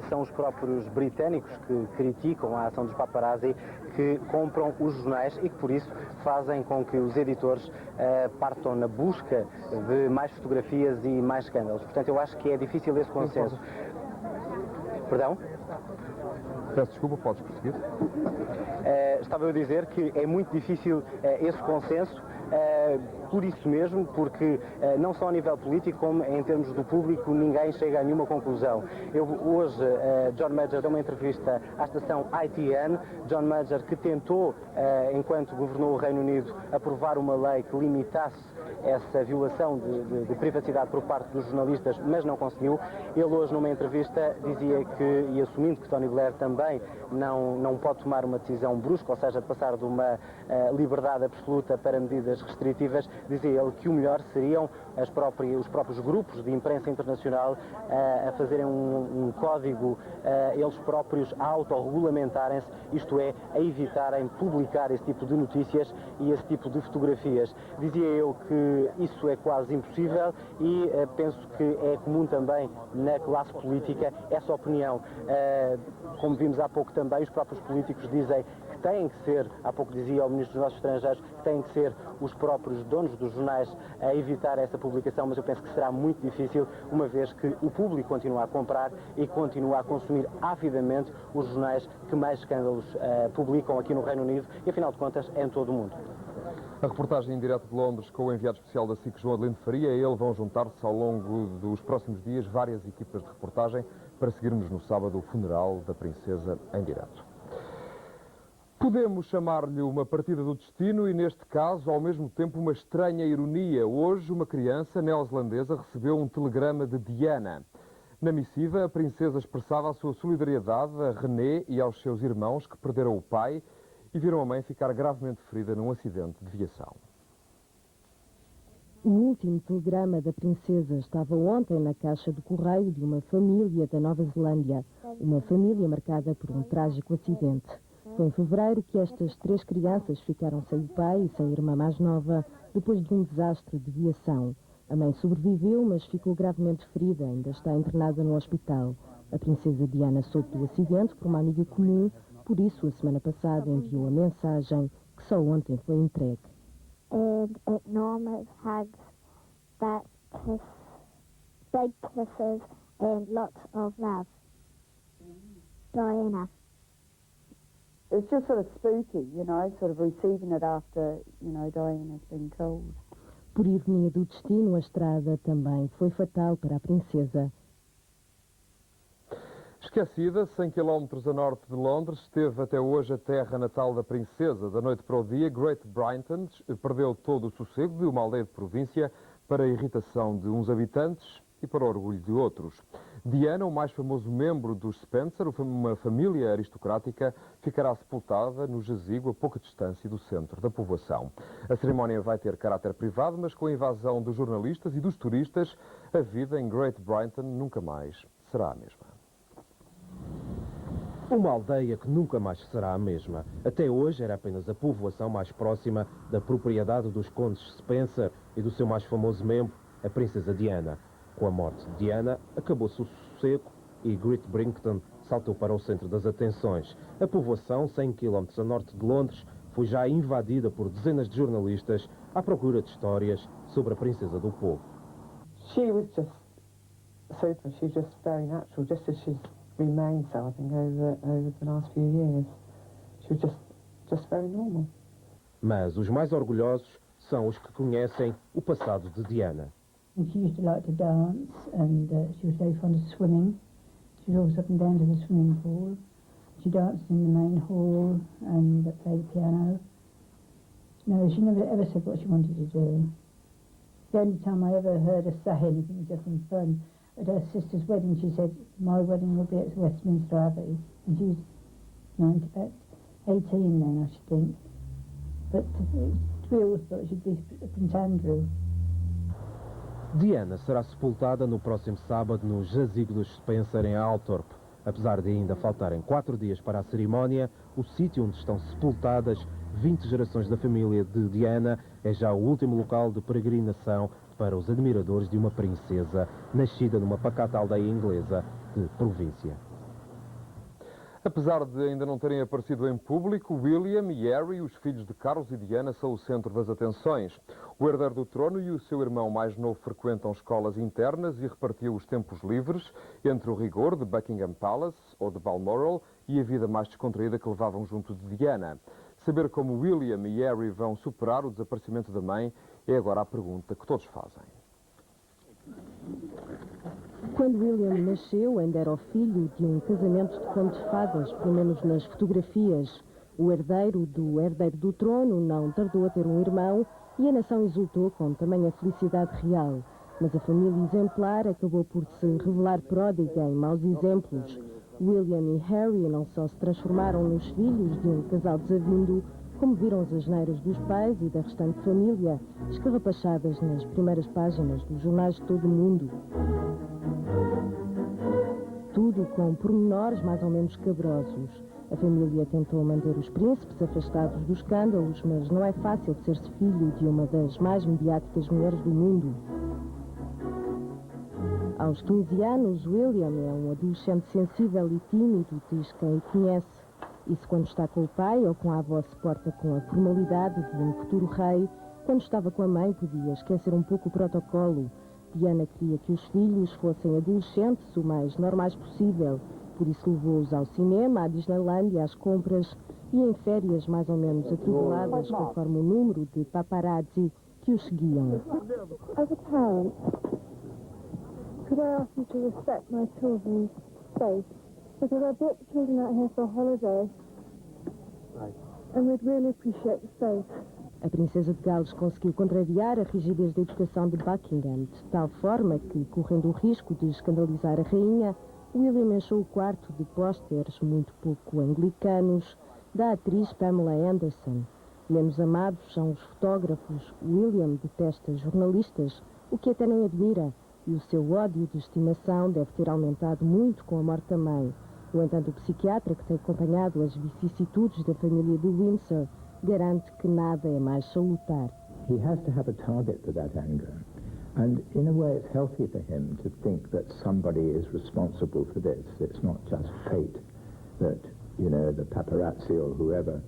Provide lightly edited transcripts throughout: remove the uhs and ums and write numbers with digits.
São os próprios britânicos que criticam a ação dos paparazzi, que compram os jornais e que por isso fazem com que os editores partam na busca de mais fotografias e mais escândalos. Portanto, eu acho que é difícil esse consenso. Perdão? Peço desculpa, podes prosseguir. Estava eu a dizer que é muito difícil esse consenso, por isso mesmo, porque não só a nível político, como em termos do público, ninguém chega a nenhuma conclusão. Hoje, John Major deu uma entrevista à estação ITN. John Major, que tentou, enquanto governou o Reino Unido, aprovar uma lei que limitasse essa violação de privacidade por parte dos jornalistas, mas não conseguiu. Ele hoje, numa entrevista, dizia que, e assumindo que Tony Blair também não pode tomar uma decisão brusca, ou seja, de passar de uma liberdade absoluta para medidas restritivas, dizia ele que o melhor seriam os próprios grupos de imprensa internacional a fazerem um código, eles próprios a autorregulamentarem-se, isto é, a evitarem publicar esse tipo de notícias e esse tipo de fotografias. Dizia eu que isso é quase impossível e penso que é comum também na classe política essa opinião. Como vimos há pouco também, os próprios políticos dizem que têm que ser, há pouco dizia o Ministro dos Negócios Estrangeiros, que têm que ser os próprios donos dos jornais a evitar essa publicação, mas eu penso que será muito difícil, uma vez que o público continua a comprar e continua a consumir avidamente os jornais que mais escândalos publicam aqui no Reino Unido e, afinal de contas, é em todo o mundo. A reportagem em direto de Londres com o enviado especial da SIC, João Adelino Faria, e ele vão juntar-se ao longo dos próximos dias várias equipas de reportagem para seguirmos no sábado o funeral da princesa em direto. Podemos chamar-lhe uma partida do destino e, neste caso, ao mesmo tempo, uma estranha ironia. Hoje, uma criança neozelandesa recebeu um telegrama de Diana. Na missiva, a princesa expressava a sua solidariedade a René e aos seus irmãos que perderam o pai e viram a mãe ficar gravemente ferida num acidente de viação. O último telegrama da princesa estava ontem na caixa de correio de uma família da Nova Zelândia. Uma família marcada por um trágico acidente. Foi em fevereiro que estas 3 crianças ficaram sem o pai e sem a irmã mais nova depois de um desastre de viação. A mãe sobreviveu, mas ficou gravemente ferida, ainda está internada no hospital. A princesa Diana soube do acidente por uma amiga comum, por isso a semana passada enviou a mensagem que só ontem foi entregue. And enormous hugs, that kiss, big kisses and lots of love. Diana. It's just sort of spooky, you know, sort of receiving it after, you know, Diana's been killed. Por ironia do destino, a estrada também foi fatal para a princesa. Esquecida, 100 km a norte de Londres, esteve até hoje a terra natal da princesa. Da noite para o dia, Great Brighton perdeu todo o sossego de uma aldeia de província para a irritação de uns habitantes e para o orgulho de outros. Diana, o mais famoso membro dos Spencer, uma família aristocrática, ficará sepultada no jazigo a pouca distância do centro da povoação. A cerimónia vai ter caráter privado, mas com a invasão dos jornalistas e dos turistas, a vida em Great Brighton nunca mais será a mesma. Uma aldeia que nunca mais será a mesma. Até hoje era apenas a povoação mais próxima da propriedade dos condes Spencer e do seu mais famoso membro, a princesa Diana. Com a morte de Diana, acabou-se o sossego e Great Brighton saltou para o centro das atenções. A povoação, 100 km a norte de Londres, foi já invadida por dezenas de jornalistas à procura de histórias sobre a princesa do povo. She was just super. She's just very natural, just as she's remained so, I think, over the last few years. She was just very normal. Mas os mais orgulhosos são os que conhecem o passado de Diana. And she used to like to dance, and she was very fond of swimming. She'd always up and down to the swimming pool. She danced in the main hall and played the piano. No, she never ever said what she wanted to do. The only time I ever heard her say anything was just in fun. At her sister's wedding, she said, "My wedding will be at Westminster Abbey." And she was about 18 then, I should think. But we always thought she'd be Prince Andrew. Diana será sepultada no próximo sábado no jazigo dos Spencer em Althorpe. Apesar de ainda faltarem 4 dias para a cerimónia, o sítio onde estão sepultadas 20 gerações da família de Diana é já o último local de peregrinação para os admiradores de uma princesa nascida numa pacata aldeia inglesa de província. Apesar de ainda não terem aparecido em público, William e Harry, os filhos de Carlos e Diana, são o centro das atenções. O herdeiro do trono e o seu irmão mais novo frequentam escolas internas e repartiam os tempos livres entre o rigor de Buckingham Palace ou de Balmoral e a vida mais descontraída que levavam junto de Diana. Saber como William e Harry vão superar o desaparecimento da mãe é agora a pergunta que todos fazem. Quando William nasceu, ainda era o filho de um casamento de conto de fadas, pelo menos nas fotografias. O herdeiro do trono não tardou a ter um irmão e a nação exultou com tamanha felicidade real. Mas a família exemplar acabou por se revelar pródiga em maus exemplos. William e Harry não só se transformaram nos filhos de um casal desavindo, como viram as asneiras dos pais e da restante família, escarrapachadas nas primeiras páginas dos jornais de todo o mundo. Tudo com pormenores mais ou menos cabrosos. A família tentou manter os príncipes afastados dos escândalos, mas não é fácil ser-se filho de uma das mais mediáticas mulheres do mundo. Aos 15 anos, William é um adolescente sensível e tímido, diz quem o conhece. Isso quando está com o pai ou com a avó se porta com a formalidade de um futuro rei. Quando estava com a mãe podia esquecer um pouco o protocolo. Diana queria que os filhos fossem adolescentes o mais normais possível. Por isso levou-os ao cinema, à Disneylandia, às compras e em férias mais ou menos atribuladas conforme o número de paparazzi que os seguiam. As a parent, could I ask you to respect my children's space? Because I brought the children out here for a holiday. And we'd really appreciate the space. A princesa de Gales conseguiu contrariar a rigidez da educação de Buckingham, de tal forma que, correndo o risco de escandalizar a rainha, William encheu o quarto de pósteres muito pouco anglicanos da atriz Pamela Anderson. Menos amados são os fotógrafos. William detesta jornalistas, o que até nem admira, e o seu ódio de estimação deve ter aumentado muito com a morte da mãe. No entanto, o psiquiatra que tem acompanhado as vicissitudes da família de Windsor garante que nada é mais salutar. He has to have a target for that anger. And in a way it's healthy for him to think that somebody is responsible for this. It's not just fate that, you know, the paparazzi or whoever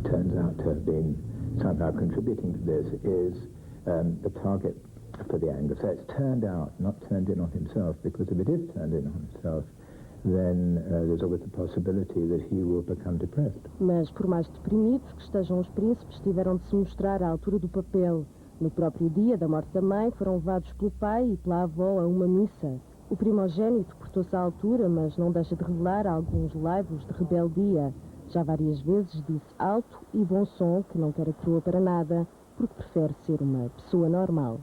turns out to have been somehow contributing to this is the target for the anger. So it's turned out, not turned in on himself, because if it is turned in on himself, then there's always the possibility that he will become depressed. Mas por mais deprimidos que estejam os príncipes, tiveram de se mostrar à altura do papel. No próprio dia da morte da mãe, foram levados pelo pai e pela avó a uma missa. O primogênito portou-se à altura, mas não deixa de revelar alguns laivos de rebeldia. Já várias vezes disse alto e bom som que não quer a coroa para nada, porque prefere ser uma pessoa normal.